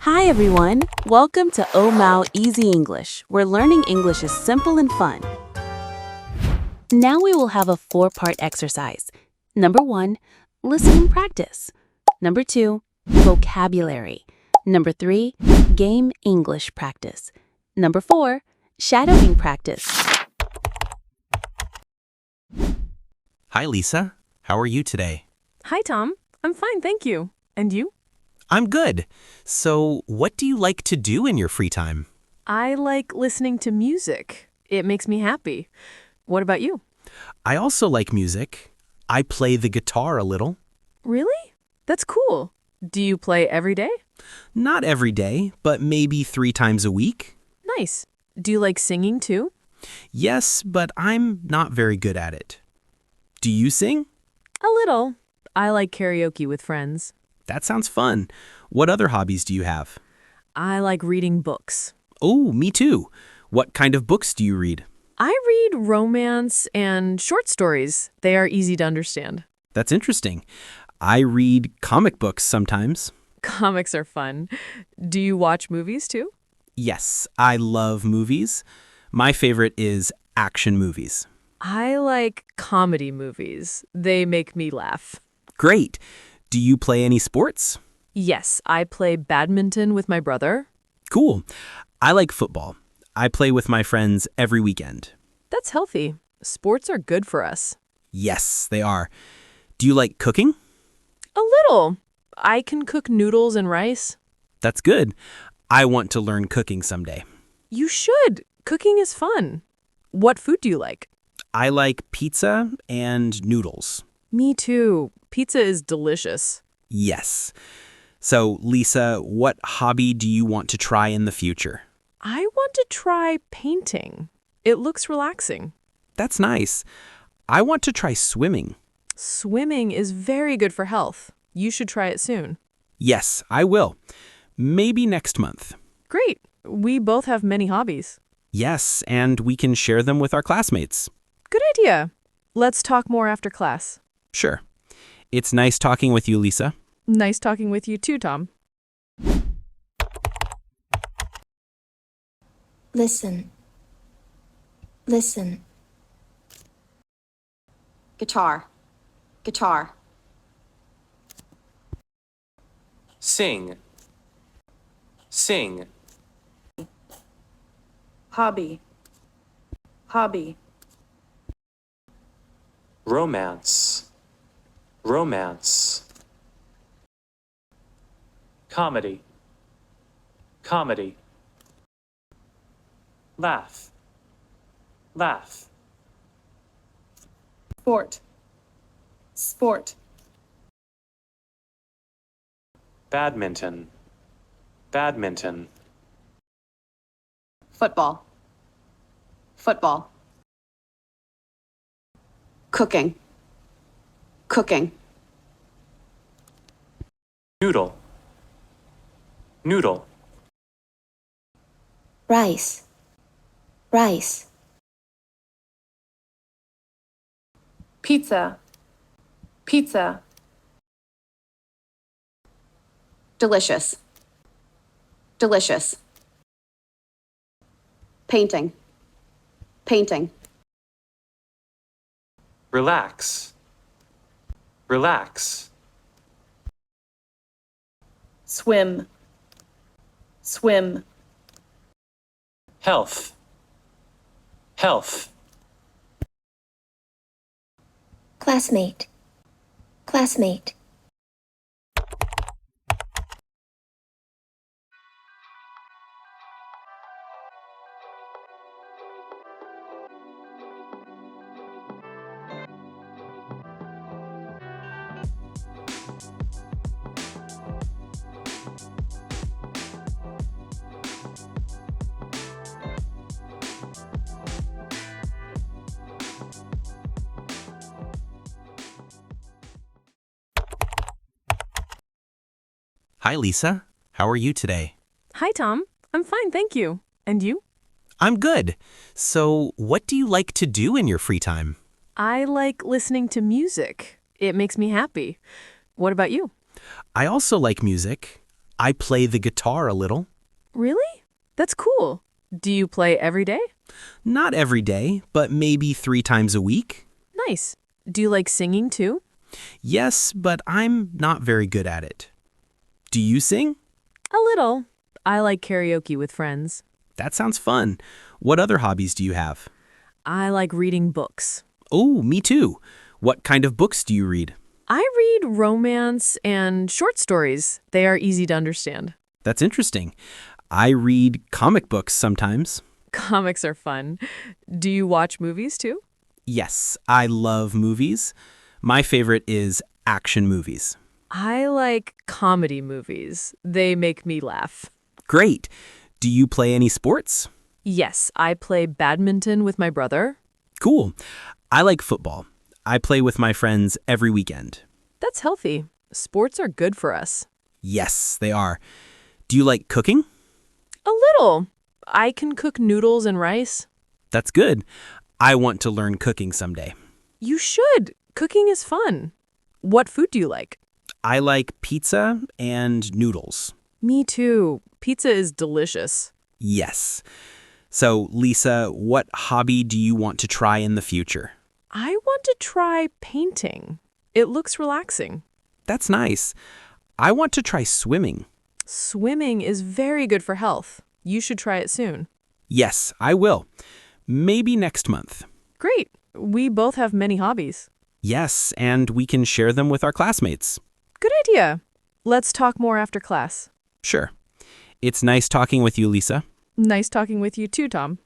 Hi everyone! Welcome to Easy English, where learning English is simple and fun. Now we will have a 4-part exercise. Number 1, listening practice. Number 2, vocabulary. Number 3, game English practice. Number 4, shadowing practice. Hi, Lisa. How are you today? Hi, Tom. I'm fine, thank you. And you? I'm good. So, what do you like to do in your free time? I like listening to music. It makes me happy. What about you? I also like music. I play the guitar a little. Really? That's cool. Do you play every day? Not every day, but maybe 3 times a week. Nice. Do you like singing too? Yes, but I'm not very good at it. Do you sing? A little. I like karaoke with friends. That sounds fun. What other hobbies do you have? I like reading books. Oh, me too. What kind of books do you read? I read romance and short stories. They are easy to understand. That's interesting. I read comic books sometimes. Comics are fun. Do you watch movies too? Yes, I love movies. My favorite is action movies. I like comedy movies. They make me laugh. Great. Do you play any sports? Yes, I play badminton with my brother. Cool. I like football. I play with my friends every weekend. That's healthy. Sports are good for us. Yes, they are. Do you like cooking? A little. I can cook noodles and rice. That's good. I want to learn cooking someday. You should. Cooking is fun. What food do you like? I like pizza and noodles. Me too. Pizza is delicious. Yes. So, Lisa, what hobby do you want to try in the future? I want to try painting. It looks relaxing. That's nice. I want to try swimming. Swimming is very good for health. You should try it soon. Yes, I will. Maybe next month. Great. We both have many hobbies. Yes, and we can share them with our classmates. Good idea. Let's talk more after class. Sure. It's nice talking with you, Lisa. Nice talking with you too, Tom. Listen. Listen. Guitar. Guitar. Sing. Sing. Hobby. Hobby. Romance. Romance. Comedy. Comedy. Laugh. Laugh. Sport. Sport. Badminton. Badminton. Football. Football. Cooking. Cooking. Noodle. Noodle. Rice. Rice. Pizza. Pizza. Delicious. Delicious. Painting. Painting. Relax. Relax. Swim. Swim. Health. Health. Classmate. Classmate. Hi, Lisa. How are you today? Hi, Tom. I'm fine, thank you. And you? I'm good. So, what do you like to do in your free time? I like listening to music. It makes me happy. What about you? I also like music. I play the guitar a little. Really? That's cool. Do you play every day? Not every day, but maybe 3 times a week. Nice. Do you like singing too? Yes, but I'm not very good at it. Do you sing? A little. I like karaoke with friends. That sounds fun. What other hobbies do you have? I like reading books. Oh, me too. What kind of books do you read? I read romance and short stories. They are easy to understand. That's interesting. I read comic books sometimes. Comics are fun. Do you watch movies too? Yes, I love movies. My favorite is action movies. I like comedy movies. They make me laugh. Great. Do you play any sports? Yes, I play badminton with my brother. Cool. I like football. I play with my friends every weekend. That's healthy. Sports are good for us. Yes, they are. Do you like cooking? A little. I can cook noodles and rice. That's good. I want to learn cooking someday. You should. Cooking is fun. What food do you like? I like pizza and noodles. Me too. Pizza is delicious. Yes. So, Lisa, what hobby do you want to try in the future? I want to try painting. It looks relaxing. That's nice. I want to try swimming. Swimming is very good for health. You should try it soon. Yes, I will. Maybe next month. Great. We both have many hobbies. Yes, and we can share them with our classmates. Good idea. Let's talk more after class. Sure. It's nice talking with you, Lisa. Nice talking with you too, Tom.